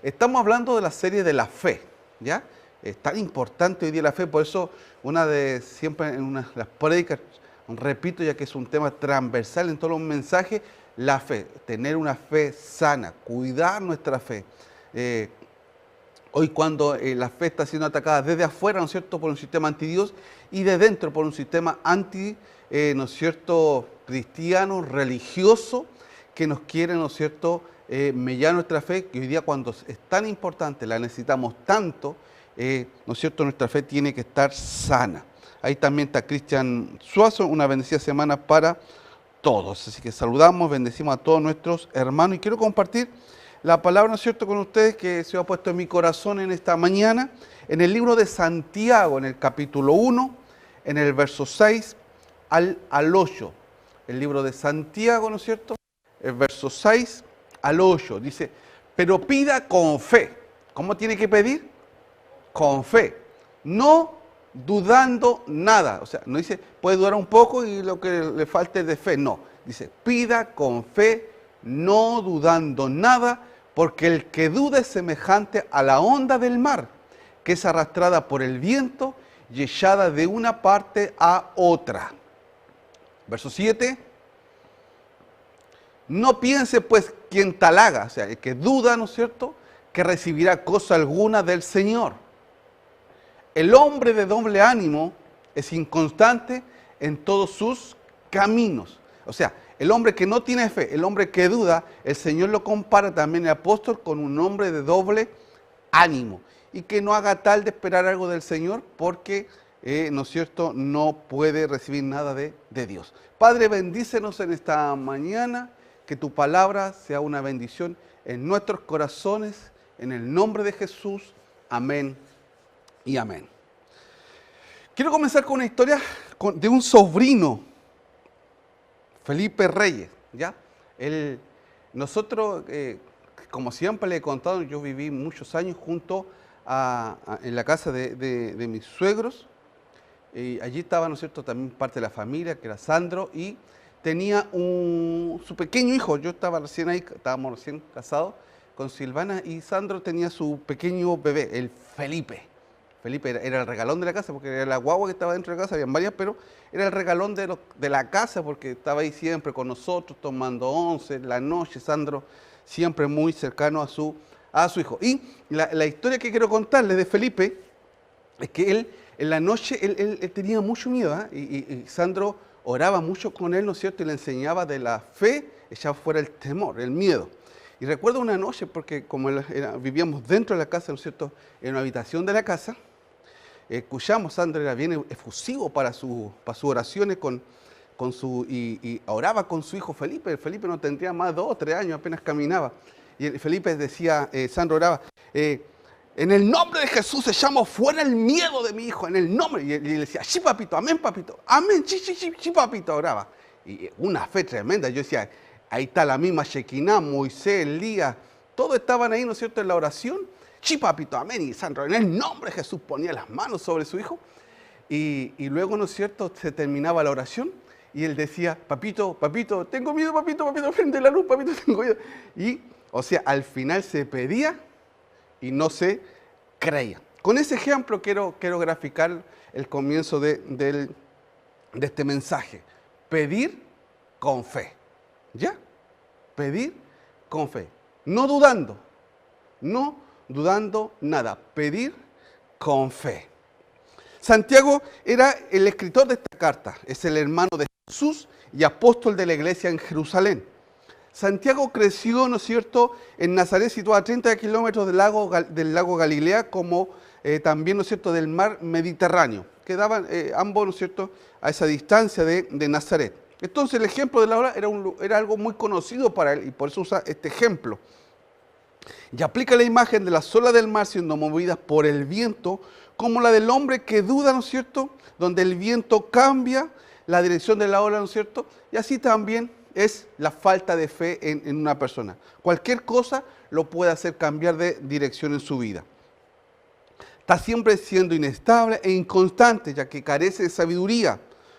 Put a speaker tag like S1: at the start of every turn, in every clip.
S1: Estamos hablando de la serie de la fe, ¿ya? Es tan importante hoy día la fe, por eso siempre en las prédicas, repito, ya que es un tema transversal en todos los mensajes, la fe, tener una fe sana, cuidar nuestra fe. Hoy cuando la fe está siendo atacada desde afuera, ¿no es cierto?, por un sistema antidios y de dentro por un sistema anti, ¿no es cierto?, cristiano, religioso, que nos quiere, ¿no es cierto?, mellar nuestra fe, que hoy día cuando es tan importante, la necesitamos tanto, ¿no es cierto?, nuestra fe tiene que estar sana. Ahí también está Cristian Suazo, una bendecida semana para todos. Así que saludamos, bendecimos a todos nuestros hermanos y quiero compartir la palabra, ¿no es cierto?, con ustedes que se ha puesto en mi corazón en esta mañana, en el libro de Santiago, en el capítulo 1, en el verso 6 al 8. El libro de Santiago, ¿no es cierto?, el verso 6 al 8, dice, pero pida con fe. ¿Cómo tiene que pedir? Con fe, no dudando nada. O sea, no dice, puede dudar un poco y lo que le falte es de fe. No, dice, pida con fe, no dudando nada, porque el que duda es semejante a la onda del mar, que es arrastrada por el viento y echada de una parte a otra. Verso 7. No piense pues quien tal haga, o sea, el que duda, ¿no es cierto?, que recibirá cosa alguna del Señor. El hombre de doble ánimo es inconstante en todos sus caminos. O sea, el hombre que no tiene fe, el hombre que duda, el Señor lo compara también el apóstol con un hombre de doble ánimo. Y que no haga tal de esperar algo del Señor porque, ¿no es cierto?, no puede recibir nada de Dios. Padre, bendícenos en esta mañana, que tu palabra sea una bendición en nuestros corazones, en el nombre de Jesús. Amén y amén. Quiero comenzar con una historia de un sobrino, Felipe Reyes, ¿ya? Nosotros, como siempre le he contado, yo viví muchos años en la casa de mis suegros, y allí estaba, ¿no es cierto?, también parte de la familia, que era Sandro, y tenía su pequeño hijo. Yo estaba recién ahí, estábamos recién casados con Silvana, y Sandro tenía su pequeño bebé, el Felipe. Felipe era el regalón de la casa, porque era la guagua que estaba dentro de la casa, habían varias, pero era el regalón de la casa, porque estaba ahí siempre con nosotros, tomando once, la noche, Sandro siempre muy cercano a su hijo. Y la historia que quiero contarles de Felipe es que él, en la noche, él tenía mucho miedo, y Sandro oraba mucho con él, ¿no es cierto?, y le enseñaba de la fe, echaba fuera el temor, el miedo. Y recuerdo una noche, porque como vivíamos dentro de la casa, ¿no es cierto?, en una habitación de la casa, escuchamos, Sandro era bien efusivo para sus oraciones y oraba con su hijo Felipe. El Felipe no tendría más de 2 o 3 años, apenas caminaba. Y Felipe decía, Sandro oraba, en el nombre de Jesús echamos fuera el miedo de mi hijo, en el nombre. Y él decía, sí, papito, amén, sí, papito, oraba. Y una fe tremenda. Yo decía, ahí está la misma Shekinah, Moisés, Elías, todos estaban ahí, ¿no es cierto?, en la oración. Sí, papito, amén. Y Sandro, en el nombre de Jesús, ponía las manos sobre su hijo. Y luego, ¿no es cierto?, se terminaba la oración y él decía, papito, tengo miedo, papito, prende la luz, papito, tengo miedo. Y, o sea, al final se pedía y no se creía. Con ese ejemplo quiero graficar el comienzo de este mensaje. Pedir con fe. ¿Ya? Pedir con fe. No dudando nada. Pedir con fe. Santiago era el escritor de esta carta. Es el hermano de Jesús y apóstol de la iglesia en Jerusalén. Santiago creció, ¿no es cierto?, en Nazaret, situada a 30 kilómetros del lago Galilea, como también, ¿no es cierto?, del mar Mediterráneo. Quedaban ambos, ¿no es cierto?, a esa distancia de Nazaret. Entonces el ejemplo de la hora era algo muy conocido para él y por eso usa este ejemplo. Y aplica la imagen de las olas del mar siendo movidas por el viento, como la del hombre que duda, ¿no es cierto?, donde el viento cambia la dirección de la ola, ¿no es cierto?, y así también es la falta de fe en una persona. Cualquier cosa lo puede hacer cambiar de dirección en su vida. Está siempre siendo inestable e inconstante, ya que carece de sabiduría,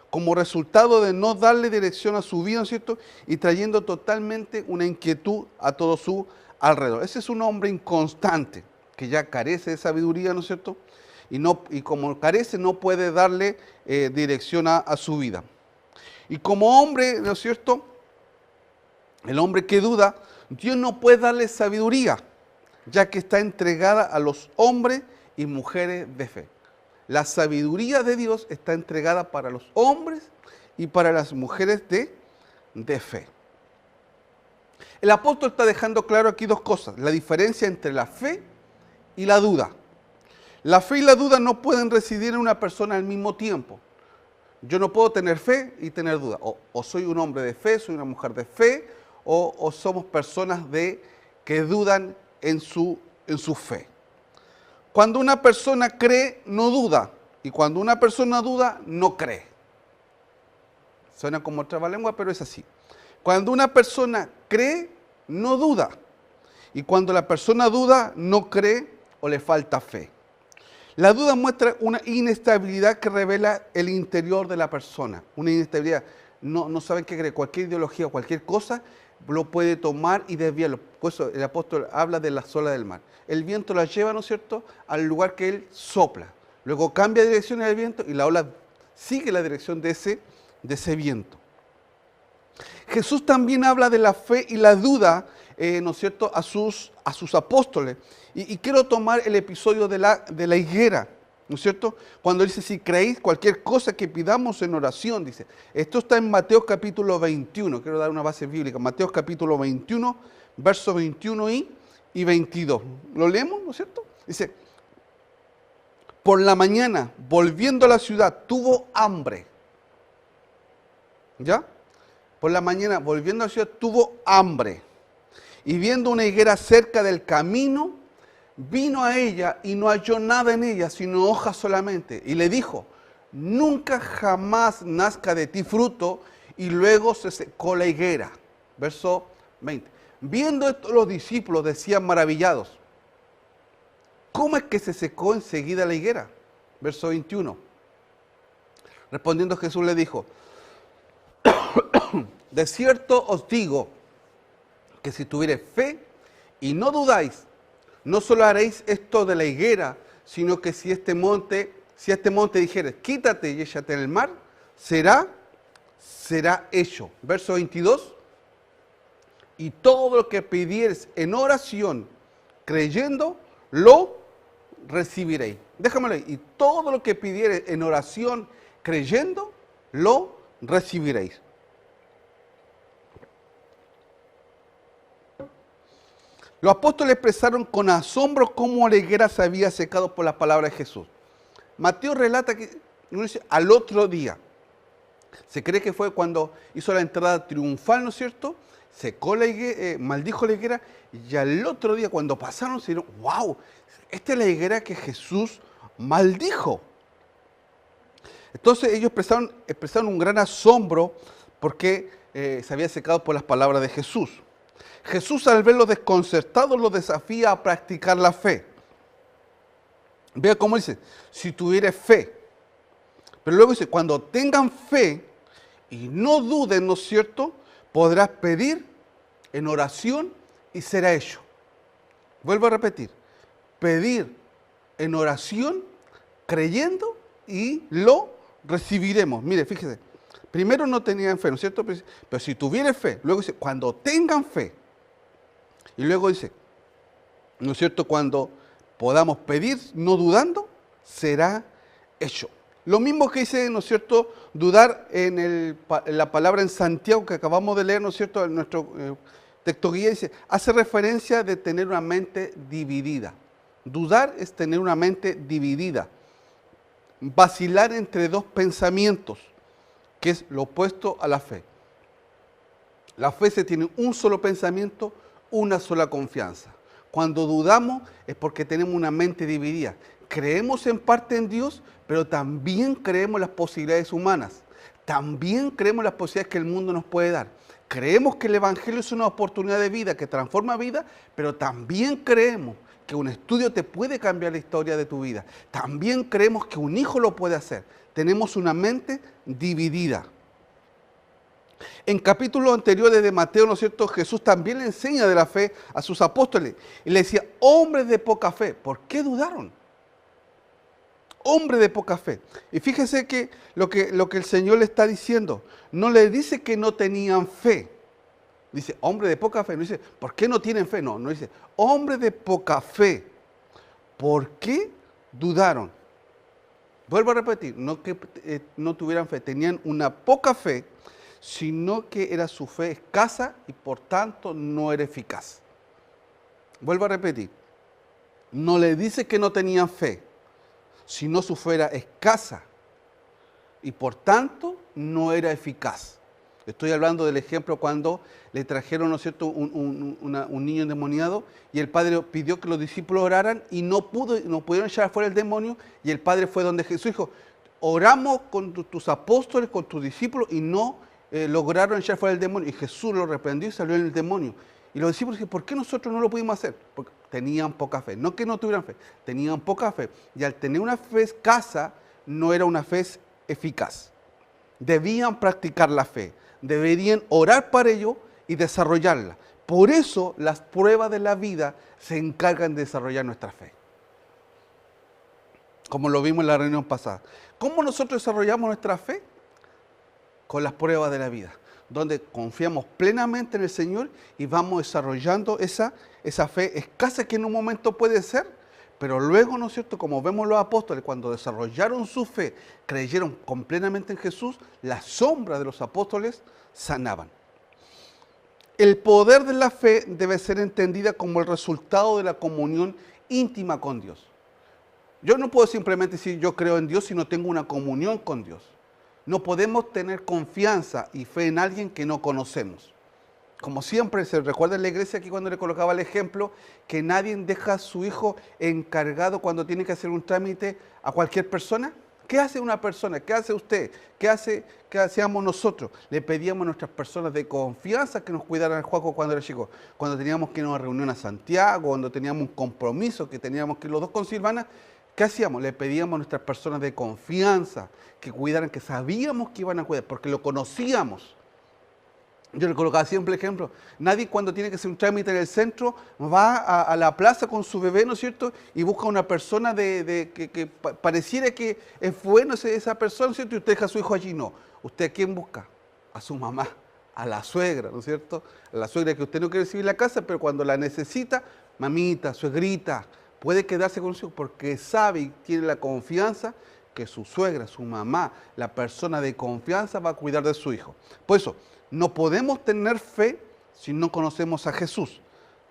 S1: como resultado de no darle dirección a su vida, ¿no es cierto?, y trayendo totalmente una inquietud a todo su alrededor. Ese es un hombre inconstante, que ya carece de sabiduría, ¿no es cierto? Y como carece, no puede darle dirección a su vida. Y como hombre, ¿no es cierto? El hombre que duda, Dios no puede darle sabiduría, ya que está entregada a los hombres y mujeres de fe. La sabiduría de Dios está entregada para los hombres y para las mujeres de fe. El apóstol está dejando claro aquí dos cosas, la diferencia entre la fe y la duda. La fe y la duda no pueden residir en una persona al mismo tiempo. Yo no puedo tener fe y tener duda. O soy un hombre de fe, soy una mujer de fe, o somos personas que dudan en su fe. Cuando una persona cree, no duda. Y cuando una persona duda, no cree. Suena como trabalengua, pero es así. Cuando una persona cree, no duda. Y cuando la persona duda, no cree o le falta fe. La duda muestra una inestabilidad que revela el interior de la persona. Una inestabilidad. No saben qué cree. Cualquier ideología o cualquier cosa lo puede tomar y desviarlo. Por eso el apóstol habla de las olas del mar. El viento la lleva, ¿no es cierto?, al lugar que él sopla. Luego cambia de dirección el viento y la ola sigue la dirección de ese viento. Jesús también habla de la fe y la duda, ¿no es cierto?, a sus apóstoles. Y quiero tomar el episodio de la higuera, ¿no es cierto? Cuando dice, si creéis cualquier cosa que pidamos en oración, dice. Esto está en Mateo capítulo 21, quiero dar una base bíblica. Mateo capítulo 21, versos 21 y 22. ¿Lo leemos, no es cierto? Dice, por la mañana, volviendo a la ciudad, tuvo hambre. ¿Ya? Por la mañana, volviendo a la ciudad, tuvo hambre. Y viendo una higuera cerca del camino, vino a ella y no halló nada en ella, sino hojas solamente. Y le dijo, nunca jamás nazca de ti fruto. Y luego se secó la higuera. Verso 20. Viendo esto, los discípulos decían maravillados, ¿cómo es que se secó enseguida la higuera? Verso 21. Respondiendo Jesús le dijo, de cierto os digo que si tuviereis fe y no dudáis, no solo haréis esto de la higuera, sino que si a este monte dijeres, quítate y échate en el mar, será hecho. Verso 22. Y todo lo que pidieres en oración, creyendo, lo recibiréis. Déjame leer. Y todo lo que pidieres en oración, creyendo, lo recibiréis. Los apóstoles expresaron con asombro cómo la higuera se había secado por las palabras de Jesús. Mateo relata que al otro día. Se cree que fue cuando hizo la entrada triunfal, ¿no es cierto? Secó la higuera, maldijo la higuera, y al otro día cuando pasaron se dijeron, wow, esta es la higuera que Jesús maldijo. Entonces ellos expresaron un gran asombro porque se había secado por las palabras de Jesús. Jesús, al verlos desconcertados, los desafía a practicar la fe. Vea cómo dice, si tuvieres fe. Pero luego dice, cuando tengan fe y no duden, ¿no es cierto?, podrás pedir en oración y será hecho. Vuelvo a repetir, pedir en oración, creyendo y lo recibiremos. Mire, fíjese, primero no tenían fe, ¿no es cierto? Pero si tuvieres fe, luego dice, cuando tengan fe. Y luego dice, ¿no es cierto?, cuando podamos pedir no dudando, será hecho. Lo mismo que dice, ¿no es cierto?, dudar en la palabra en Santiago que acabamos de leer, ¿no es cierto?, en nuestro texto guía, dice, hace referencia de tener una mente dividida. Dudar es tener una mente dividida. Vacilar entre dos pensamientos, que es lo opuesto a la fe. La fe se tiene un solo pensamiento, una sola confianza. Cuando dudamos es porque tenemos una mente dividida. Creemos en parte en Dios, pero también creemos en las posibilidades humanas. También creemos en las posibilidades que el mundo nos puede dar. Creemos que el Evangelio es una oportunidad de vida que transforma vida, pero también creemos que un estudio te puede cambiar la historia de tu vida. También creemos que un hijo lo puede hacer. Tenemos una mente dividida. En capítulos anteriores de Mateo, ¿no es cierto?, Jesús también le enseña de la fe a sus apóstoles. Y le decía, hombres de poca fe, ¿por qué dudaron? Hombre de poca fe. Y fíjese que lo que el Señor le está diciendo, no le dice que no tenían fe. Dice, hombre de poca fe. No dice, ¿por qué no tienen fe? No dice, hombre de poca fe. ¿Por qué dudaron? Vuelvo a repetir, no que no tuvieran fe, tenían una poca fe, sino que era su fe escasa y por tanto no era eficaz. Vuelvo a repetir, no le dice que no tenían fe, sino su fe era escasa y por tanto no era eficaz. Estoy hablando del ejemplo cuando le trajeron, ¿no es cierto?, un niño endemoniado y el padre pidió que los discípulos oraran y no pudieron echar fuera el demonio y el padre fue donde Jesús dijo, oramos con tus apóstoles, con tus discípulos y no lograron echar fuera el demonio. Y Jesús lo reprendió y salió el demonio. Y los discípulos dijeron, ¿por qué nosotros no lo pudimos hacer? Porque tenían poca fe. No que no tuvieran fe, tenían poca fe. Y al tener una fe escasa, no era una fe eficaz. Debían practicar la fe. Deberían orar para ello y desarrollarla. Por eso las pruebas de la vida se encargan de desarrollar nuestra fe. Como lo vimos en la reunión pasada. ¿Cómo nosotros desarrollamos nuestra fe? Con las pruebas de la vida, donde confiamos plenamente en el Señor y vamos desarrollando esa fe escasa que en un momento puede ser, pero luego, ¿no es cierto?, como vemos los apóstoles, cuando desarrollaron su fe, creyeron completamente en Jesús, la sombra de los apóstoles sanaban. El poder de la fe debe ser entendida como el resultado de la comunión íntima con Dios. Yo no puedo simplemente decir yo creo en Dios si no tengo una comunión con Dios. No podemos tener confianza y fe en alguien que no conocemos. Como siempre, se recuerda en la iglesia aquí cuando le colocaba el ejemplo, que nadie deja a su hijo encargado cuando tiene que hacer un trámite a cualquier persona. ¿Qué hace una persona? ¿Qué hace usted? ¿Qué hacíamos nosotros? Le pedíamos a nuestras personas de confianza que nos cuidaran al Juaco cuando era chico. Cuando teníamos que ir a una reunión a Santiago, cuando teníamos un compromiso, que teníamos que ir los dos con Silvana, ¿qué hacíamos? Le pedíamos a nuestras personas de confianza que cuidaran, que sabíamos que iban a cuidar, porque lo conocíamos. Yo le colocaba siempre el ejemplo. Nadie cuando tiene que hacer un trámite en el centro va a la plaza con su bebé, ¿no es cierto? Y busca una persona que pareciera que es bueno esa persona, ¿no es cierto? Y usted deja a su hijo allí. No. ¿Usted a quién busca? A su mamá, a la suegra, ¿no es cierto? A la suegra que usted no quiere recibir en la casa, pero cuando la necesita, mamita, suegrita, puede quedarse con su hijo porque sabe y tiene la confianza que su suegra, su mamá, la persona de confianza va a cuidar de su hijo. Por eso, no podemos tener fe si no conocemos a Jesús.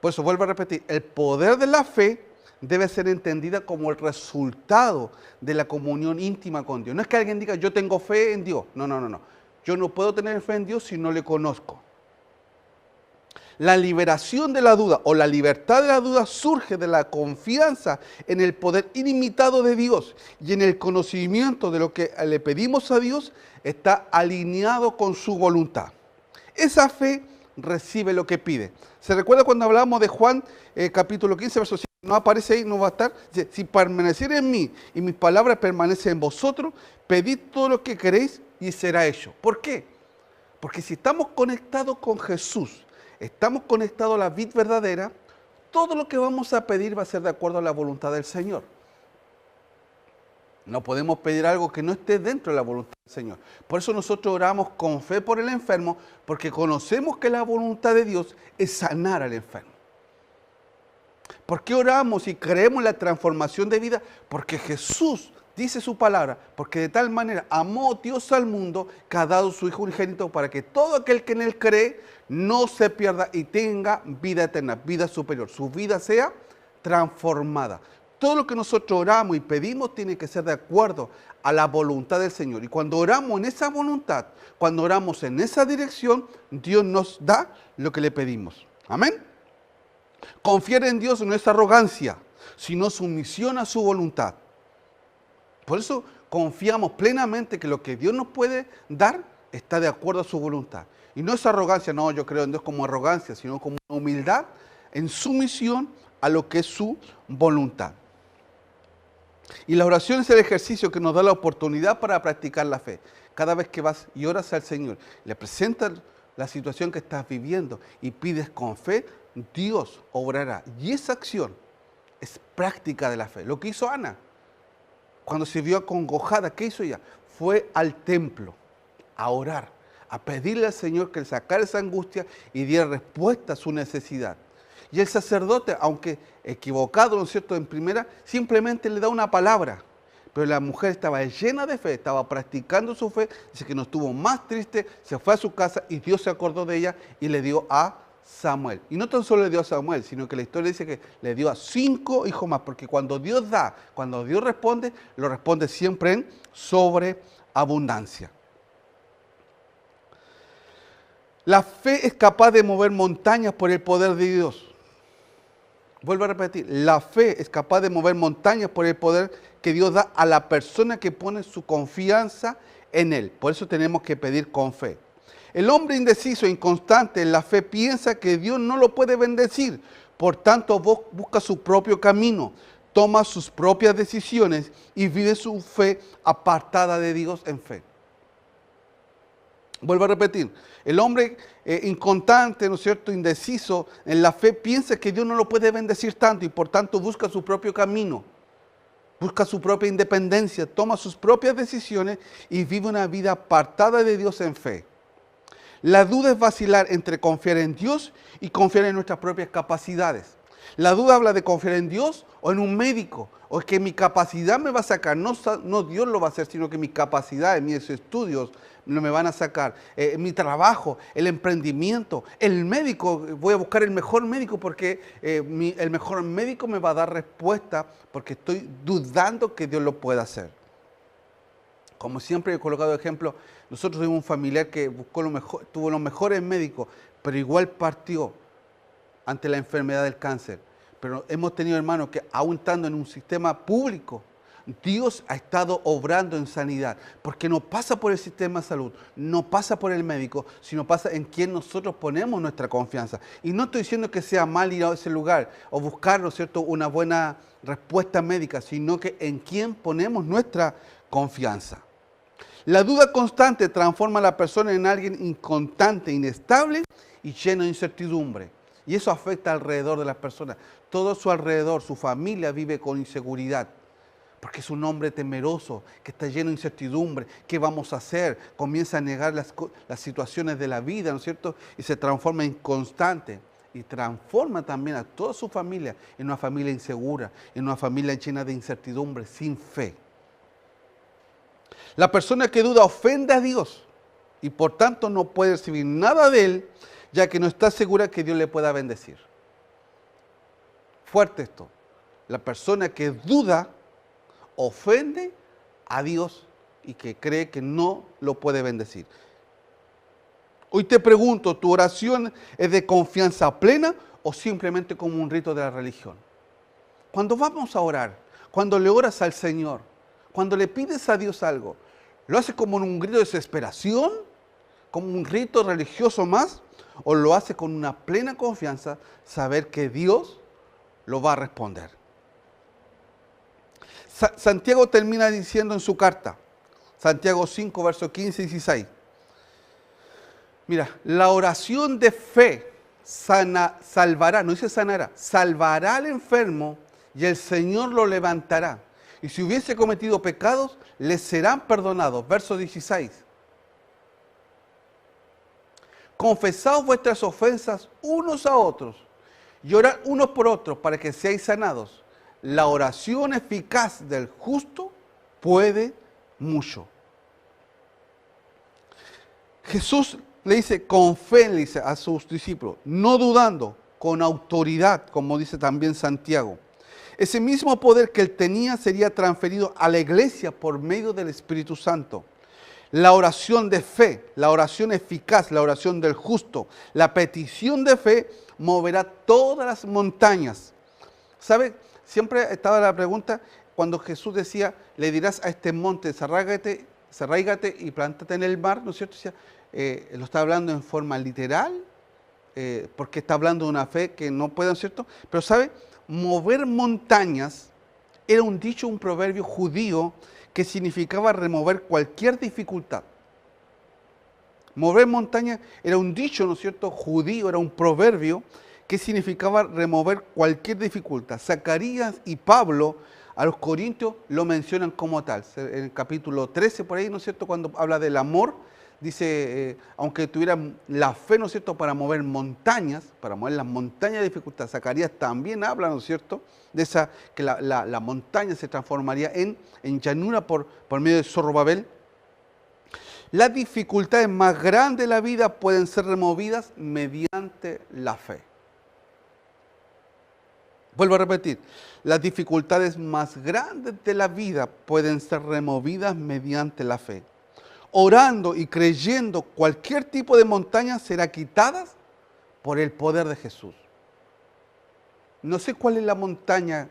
S1: Por eso vuelvo a repetir, el poder de la fe debe ser entendida como el resultado de la comunión íntima con Dios. No es que alguien diga, yo tengo fe en Dios. No. Yo no puedo tener fe en Dios si no le conozco. La liberación de la duda o la libertad de la duda surge de la confianza en el poder ilimitado de Dios y en el conocimiento de lo que le pedimos a Dios está alineado con su voluntad. Esa fe recibe lo que pide. ¿Se recuerda cuando hablábamos de Juan capítulo 15, verso 7? No aparece ahí, no va a estar. Dice, si permaneciere en mí y mis palabras permanecen en vosotros, pedid todo lo que queréis y será hecho. ¿Por qué? Porque si estamos conectados con Jesús, estamos conectados a la vid verdadera, todo lo que vamos a pedir va a ser de acuerdo a la voluntad del Señor. No podemos pedir algo que no esté dentro de la voluntad del Señor. Por eso nosotros oramos con fe por el enfermo, porque conocemos que la voluntad de Dios es sanar al enfermo. ¿Por qué oramos y creemos en la transformación de vida? Porque Jesús dice su palabra, porque de tal manera amó Dios al mundo que ha dado su Hijo unigénito para que todo aquel que en Él cree no se pierda y tenga vida eterna, vida superior, su vida sea transformada. Todo lo que nosotros oramos y pedimos tiene que ser de acuerdo a la voluntad del Señor. Y cuando oramos en esa voluntad, cuando oramos en esa dirección, Dios nos da lo que le pedimos. Amén. Confiar en Dios no es arrogancia, sino sumisión a su voluntad. Por eso confiamos plenamente que lo que Dios nos puede dar está de acuerdo a su voluntad. Y no es arrogancia, no, yo creo en Dios como arrogancia, sino como humildad en sumisión a lo que es su voluntad. Y la oración es el ejercicio que nos da la oportunidad para practicar la fe. Cada vez que vas y oras al Señor, le presentas la situación que estás viviendo y pides con fe, Dios obrará. Y esa acción es práctica de la fe. Lo que hizo Ana, cuando se vio acongojada, ¿qué hizo ella? Fue al templo a orar, a pedirle al Señor que le sacara esa angustia y diera respuesta a su necesidad. Y el sacerdote, aunque equivocado, ¿no es cierto?, en primera, simplemente le da una palabra. Pero la mujer estaba llena de fe, estaba practicando su fe, dice que no estuvo más triste, se fue a su casa y Dios se acordó de ella y le dio a Samuel. Y no tan solo le dio a Samuel, sino que la historia dice que le dio a 5 hijos más, porque cuando Dios da, cuando Dios responde, lo responde siempre en sobreabundancia. La fe es capaz de mover montañas por el poder de Dios. Vuelvo a repetir, la fe es capaz de mover montañas por el poder que Dios da a la persona que pone su confianza en Él. Por eso tenemos que pedir con fe. El hombre indeciso e inconstante en la fe piensa que Dios no lo puede bendecir. Por tanto, busca su propio camino, toma sus propias decisiones y vive su fe apartada de Dios en fe. Vuelvo a repetir, el hombre inconstante, ¿no es cierto?, indeciso en la fe, piensa que Dios no lo puede bendecir tanto y por tanto busca su propio camino, busca su propia independencia, toma sus propias decisiones y vive una vida apartada de Dios en fe. La duda es vacilar entre confiar en Dios y confiar en nuestras propias capacidades. La duda habla de confiar en Dios o en un médico, o es que mi capacidad me va a sacar, no Dios lo va a hacer, sino que mis capacidades, mis estudios no me van a sacar, mi trabajo, el emprendimiento, el médico, voy a buscar el mejor médico porque el mejor médico me va a dar respuesta porque estoy dudando que Dios lo pueda hacer. Como siempre he colocado ejemplo, nosotros tuvimos un familiar que buscó tuvo los mejores médicos, pero igual partió ante la enfermedad del cáncer. Pero hemos tenido hermanos que aún estando en un sistema público, Dios ha estado obrando en sanidad, porque no pasa por el sistema de salud, no pasa por el médico, sino pasa en quien nosotros ponemos nuestra confianza. Y no estoy diciendo que sea mal ir a ese lugar o buscar, ¿no es cierto?, una buena respuesta médica, sino que en quien ponemos nuestra confianza. La duda constante transforma a la persona en alguien inconstante, inestable y lleno de incertidumbre. Y eso afecta alrededor de las personas. Todo su alrededor, su familia vive con inseguridad. Porque es un hombre temeroso, que está lleno de incertidumbre. ¿Qué vamos a hacer? Comienza a negar las situaciones de la vida, ¿no es cierto? Y se transforma en inconstante. Y transforma también a toda su familia en una familia insegura, en una familia llena de incertidumbre, sin fe. La persona que duda ofende a Dios y por tanto no puede recibir nada de Él, ya que no está segura que Dios le pueda bendecir. Fuerte esto. La persona que duda ofende a Dios y que cree que no lo puede bendecir. Hoy te pregunto, ¿tu oración es de confianza plena o simplemente como un rito de la religión? Cuando vamos a orar, cuando le oras al Señor, cuando le pides a Dios algo, ¿lo haces como en un grito de desesperación? ¿Como un rito religioso más? ¿O lo haces con una plena confianza, saber que Dios lo va a responder? Santiago termina diciendo en su carta, Santiago 5, versos 15 y 16. Mira, la oración de fe salvará, no dice sanará, salvará al enfermo y el Señor lo levantará. Y si hubiese cometido pecados, les serán perdonados. Verso 16. Confesaos vuestras ofensas unos a otros y orad unos por otros para que seáis sanados. La oración eficaz del justo puede mucho. Jesús le dice, con fe, le dice a sus discípulos, no dudando, con autoridad, como dice también Santiago. Ese mismo poder que él tenía sería transferido a la iglesia por medio del Espíritu Santo. La oración de fe, la oración eficaz, la oración del justo, la petición de fe moverá todas las montañas. ¿Sabe? Siempre estaba la pregunta cuando Jesús decía, le dirás a este monte, desarráigate y plántate en el mar, ¿no es cierto? O sea, lo está hablando en forma literal, porque está hablando de una fe que no puede, ¿no es cierto? Pero ¿sabe? Mover montañas era un dicho, un proverbio judío que significaba remover cualquier dificultad. Mover montañas era un dicho, ¿no es cierto?, judío, era un proverbio que significaba remover cualquier dificultad. Zacarías y Pablo a los corintios lo mencionan como tal. En el capítulo 13, por ahí, ¿no es cierto?, cuando habla del amor, dice, aunque tuvieran la fe, ¿no es cierto?, para mover montañas, para mover las montañas de dificultad. Zacarías también habla, ¿no es cierto?, de esa, que la montaña se transformaría en llanura por medio de Zorobabel. Las dificultades más grandes de la vida pueden ser removidas mediante la fe. Vuelvo a repetir, las dificultades más grandes de la vida pueden ser removidas mediante la fe. Orando y creyendo, cualquier tipo de montaña será quitada por el poder de Jesús. No sé cuál es la montaña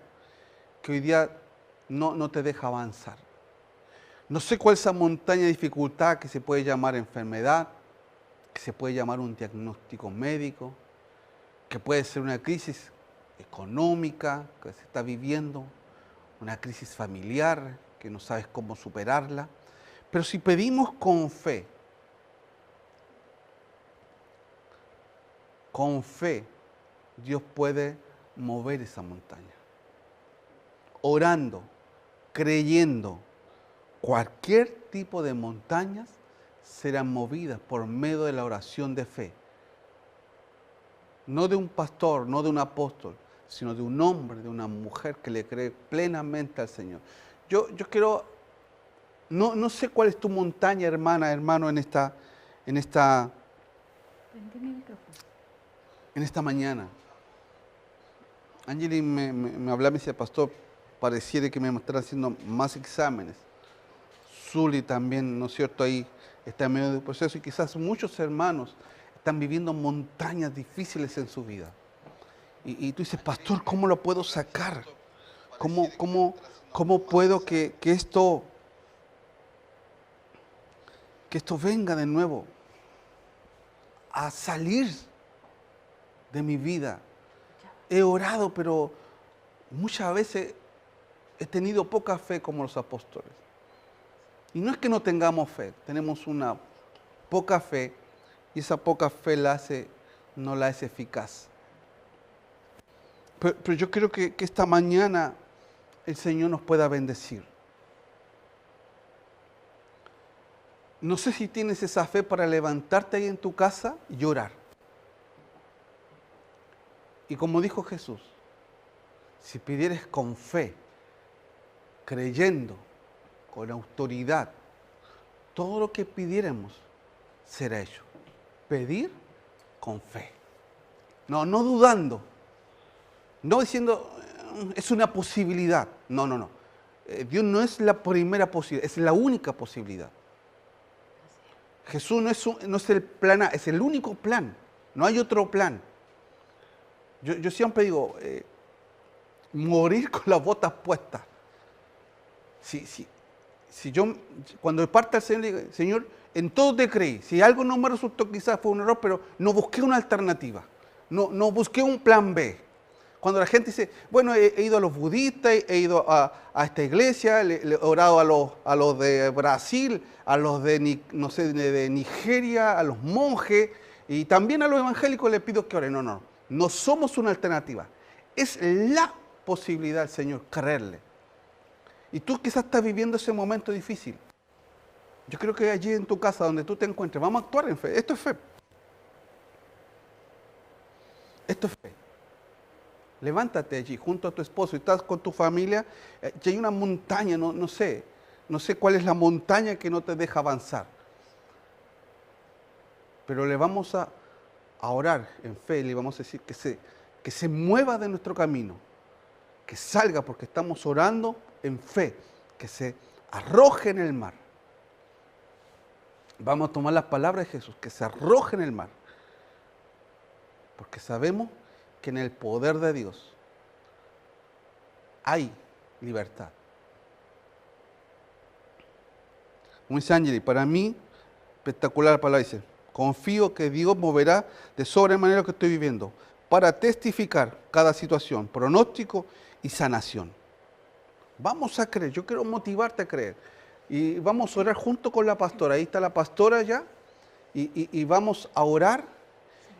S1: que hoy día no te deja avanzar. No sé cuál es esa montaña de dificultad que se puede llamar enfermedad, que se puede llamar un diagnóstico médico, que puede ser una crisis económica que se está viviendo, una crisis familiar que no sabes cómo superarla. Pero si pedimos con fe, Dios puede mover esa montaña. Orando, creyendo, cualquier tipo de montañas serán movidas por medio de la oración de fe. No de un pastor, no de un apóstol, sino de un hombre, de una mujer que le cree plenamente al Señor. Yo quiero, no sé cuál es tu montaña, hermana, hermano, en esta mañana. Angeli me hablaba y me decía, pastor, pareciera que me están haciendo más exámenes. Zuli también, ¿no es cierto?, ahí está en medio del proceso y quizás muchos hermanos están viviendo montañas difíciles en su vida. Y tú dices, pastor, ¿cómo lo puedo sacar? ¿Cómo puedo que esto venga de nuevo a salir de mi vida? He orado, pero muchas veces he tenido poca fe como los apóstoles. Y no es que no tengamos fe, tenemos una poca fe y esa poca fe no la hace eficaz. Pero yo creo que esta mañana el Señor nos pueda bendecir. No sé si tienes esa fe para levantarte ahí en tu casa y orar. Y como dijo Jesús, si pidieres con fe, creyendo, con autoridad, todo lo que pidiéramos será hecho. Pedir con fe. No dudando. No diciendo, es una posibilidad. No. Dios no es la primera posibilidad, es la única posibilidad. Jesús no es el plan A, es el único plan. No hay otro plan. Yo siempre digo, morir con las botas puestas. Si yo, cuando parta el Señor, le digo, Señor, en todo te creí. Si algo no me resultó, quizás fue un error, pero no busqué una alternativa. No busqué un plan B. Cuando la gente dice, bueno, he ido a los budistas, he ido a esta iglesia, le he orado a los de Brasil, a los de Nigeria, a los monjes, y también a los evangélicos les pido que oren. No somos una alternativa. Es la posibilidad, Señor, creerle. Y tú quizás estás viviendo ese momento difícil. Yo creo que allí en tu casa, donde tú te encuentres, vamos a actuar en fe. Esto es fe. Esto es fe. Levántate allí junto a tu esposo y estás con tu familia. Y hay una montaña, no sé cuál es la montaña que no te deja avanzar. Pero le vamos a orar en fe y le vamos a decir que se mueva de nuestro camino. Que salga porque estamos orando en fe, que se arroje en el mar. Vamos a tomar las palabras de Jesús, que se arroje en el mar. Porque sabemos que en el poder de Dios hay libertad. Como dice Angeli, para mí, espectacular la palabra, dice, confío que Dios moverá de sobremanera lo que estoy viviendo para testificar cada situación, pronóstico y sanación. Vamos a creer, yo quiero motivarte a creer. Y vamos a orar junto con la pastora. Ahí está la pastora ya. y vamos a orar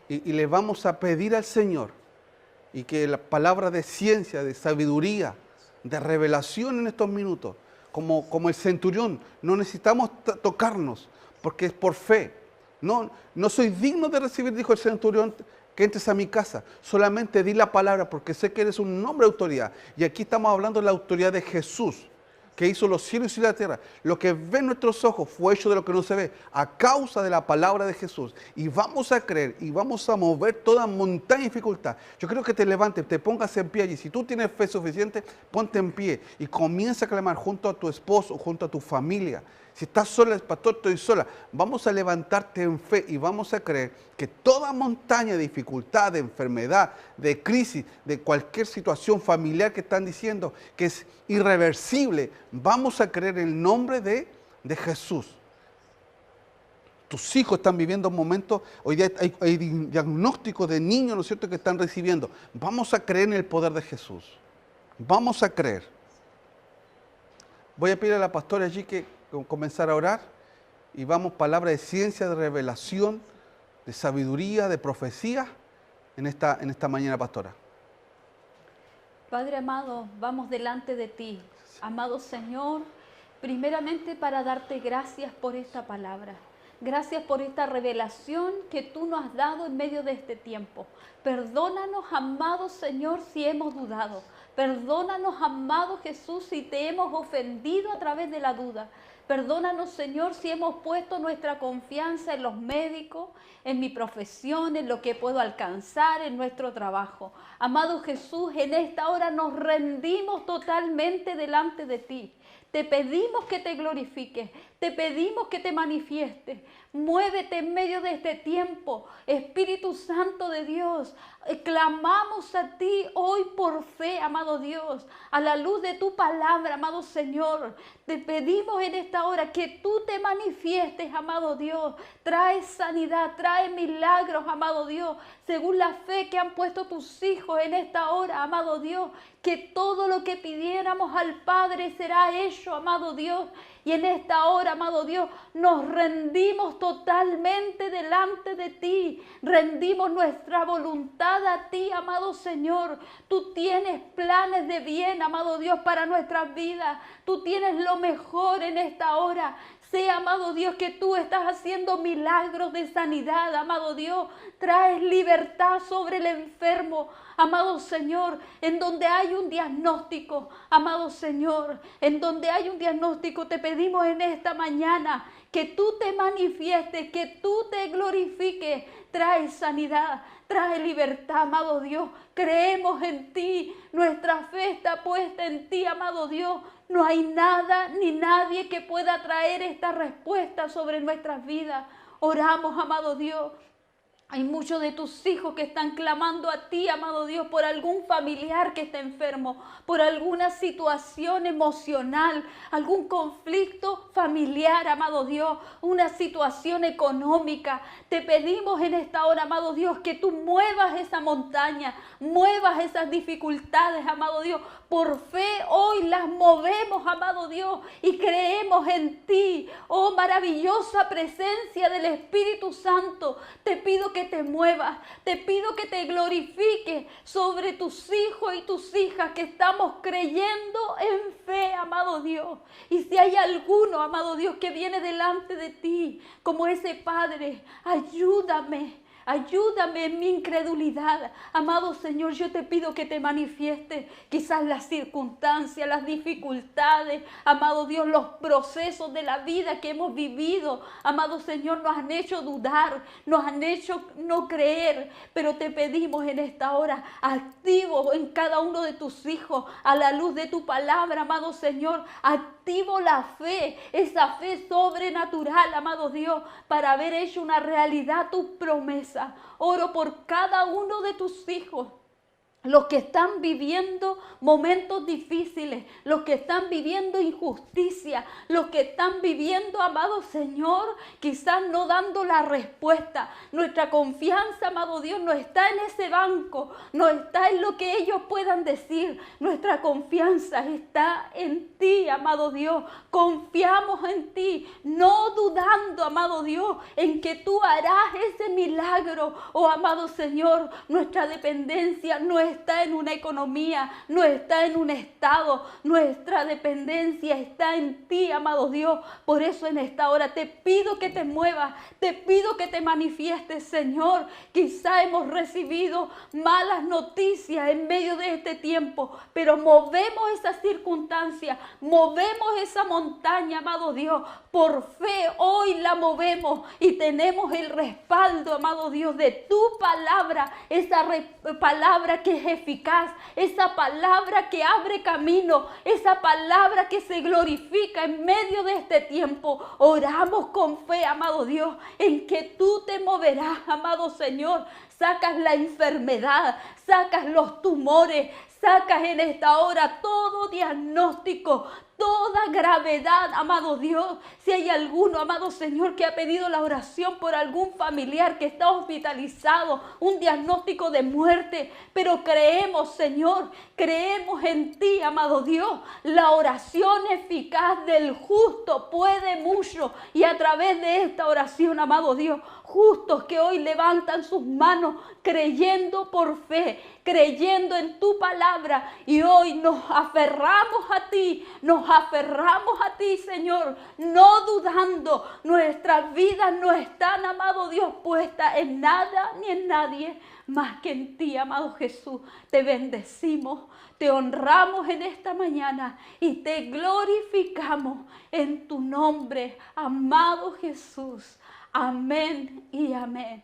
S1: y le vamos a pedir al Señor y que la palabra de ciencia, de sabiduría, de revelación en estos minutos, como el centurión, no necesitamos tocarnos porque es por fe. No soy digno de recibir, dijo el centurión, que entres a mi casa. Solamente di la palabra porque sé que eres un hombre de autoridad. Y aquí estamos hablando de la autoridad de Jesús, que hizo los cielos y la tierra. Lo que ven nuestros ojos fue hecho de lo que no se ve, a causa de la palabra de Jesús. Y vamos a creer y vamos a mover toda montaña y dificultad. Yo creo que te levantes, te pongas en pie allí. Si tú tienes fe suficiente, ponte en pie y comienza a clamar junto a tu esposo, junto a tu familia. Si estás sola, pastor, estoy sola. Vamos a levantarte en fe y vamos a creer que toda montaña de dificultad, de enfermedad, de crisis, de cualquier situación familiar que están diciendo que es irreversible, vamos a creer en el nombre de Jesús. Tus hijos están viviendo momentos, hoy día hay diagnósticos de niños, ¿no es cierto?, que están recibiendo. Vamos a creer en el poder de Jesús. Vamos a creer. Voy a pedir a la pastora allí que comenzar a orar y vamos, palabra de ciencia, de revelación, de sabiduría, de profecía en esta mañana, pastora.
S2: Padre amado, vamos delante de ti, amado Señor, primeramente para darte gracias por esta palabra. Gracias por esta revelación que tú nos has dado en medio de este tiempo. Perdónanos, amado Señor, si hemos dudado. Perdónanos, amado Jesús, si te hemos ofendido a través de la duda. Perdónanos, Señor, si hemos puesto nuestra confianza en los médicos, en mi profesión, en lo que puedo alcanzar, en nuestro trabajo. Amado Jesús, en esta hora nos rendimos totalmente delante de ti. Te pedimos que te glorifiques, te pedimos que te manifiestes. Muévete en medio de este tiempo, Espíritu Santo de Dios. Clamamos a ti hoy por fe, amado Dios, a la luz de tu palabra, amado Señor. Te pedimos en esta hora que tú te manifiestes, amado Dios. Trae sanidad, trae milagros, amado Dios, según la fe que han puesto tus hijos en esta hora, amado Dios. Que todo lo que pidiéramos al Padre será hecho, amado Dios. Y en esta hora, amado Dios, nos rendimos totalmente delante de ti. Rendimos nuestra voluntad a ti, amado Señor. Tú tienes planes de bien, amado Dios, para nuestras vidas. Tú tienes lo mejor en esta hora. Sé, amado Dios, que tú estás haciendo milagros de sanidad, amado Dios. Traes libertad sobre el enfermo, amado Señor, en donde hay un diagnóstico, amado Señor, en donde hay un diagnóstico, te pedimos en esta mañana que tú te manifiestes, que tú te glorifiques. Trae sanidad, trae libertad, amado Dios. Creemos en ti, nuestra fe está puesta en ti, amado Dios. No hay nada ni nadie que pueda traer esta respuesta sobre nuestras vidas. Oramos, amado Dios. Hay muchos de tus hijos que están clamando a ti, amado Dios, por algún familiar que está enfermo, por alguna situación emocional, algún conflicto familiar, amado Dios, una situación económica. Te pedimos en esta hora, amado Dios, que tú muevas esa montaña, muevas esas dificultades, amado Dios. Por fe hoy las movemos, amado Dios, y creemos en ti. Oh, maravillosa presencia del Espíritu Santo. Te pido que te muevas, te pido que te glorifiques sobre tus hijos y tus hijas que estamos creyendo en fe, amado Dios. Y si hay alguno, amado Dios, que viene delante de ti como ese Padre, ayúdame. Ayúdame en mi incredulidad. Amado Señor, yo te pido que te manifiestes quizás las circunstancias, las dificultades, amado Dios, los procesos de la vida que hemos vivido. Amado Señor, nos han hecho dudar, nos han hecho no creer, pero te pedimos en esta hora, activo en cada uno de tus hijos, a la luz de tu palabra, amado Señor, activo la fe, esa fe sobrenatural, amado Dios, para haber hecho una realidad tu promesa. Oro por cada uno de tus hijos los que están viviendo momentos difíciles, los que están viviendo injusticia, los que están viviendo, amado Señor, quizás no dando la respuesta. Nuestra confianza, amado Dios, no está en ese banco, no está en lo que ellos puedan decir. Nuestra confianza está en ti, amado Dios. Confiamos en ti, no dudando, amado Dios, en que tú harás ese milagro. Oh, amado Señor, nuestra dependencia no está en una economía, no está en un estado, nuestra dependencia está en ti, amado Dios. Por eso en esta hora te pido que te muevas, te pido que te manifiestes, Señor. Quizá hemos recibido malas noticias en medio de este tiempo, pero movemos esa circunstancia, movemos esa montaña, amado Dios. Por fe hoy la movemos y tenemos el respaldo, amado Dios, de tu palabra, esa palabra que es eficaz, esa palabra que abre camino, esa palabra que se glorifica en medio de este tiempo. Oramos con fe, amado Dios, en que tú te moverás, amado Señor. Sacas la enfermedad, sacas los tumores, sacas en esta hora todo diagnóstico, toda gravedad, amado Dios. Si hay alguno, amado Señor, que ha pedido la oración por algún familiar que está hospitalizado, un diagnóstico de muerte, pero creemos, Señor, creemos en ti, amado Dios. La oración eficaz del justo puede mucho, y a través de esta oración, amado Dios, justos que hoy levantan sus manos creyendo por fe, creyendo en tu palabra, y hoy nos aferramos a ti, Señor, no dudando. Nuestras vidas no están, amado Dios, puestas en nada ni en nadie más que en ti, amado Jesús. Te bendecimos, te honramos en esta mañana y te glorificamos en tu nombre, amado Jesús. Amén y amén.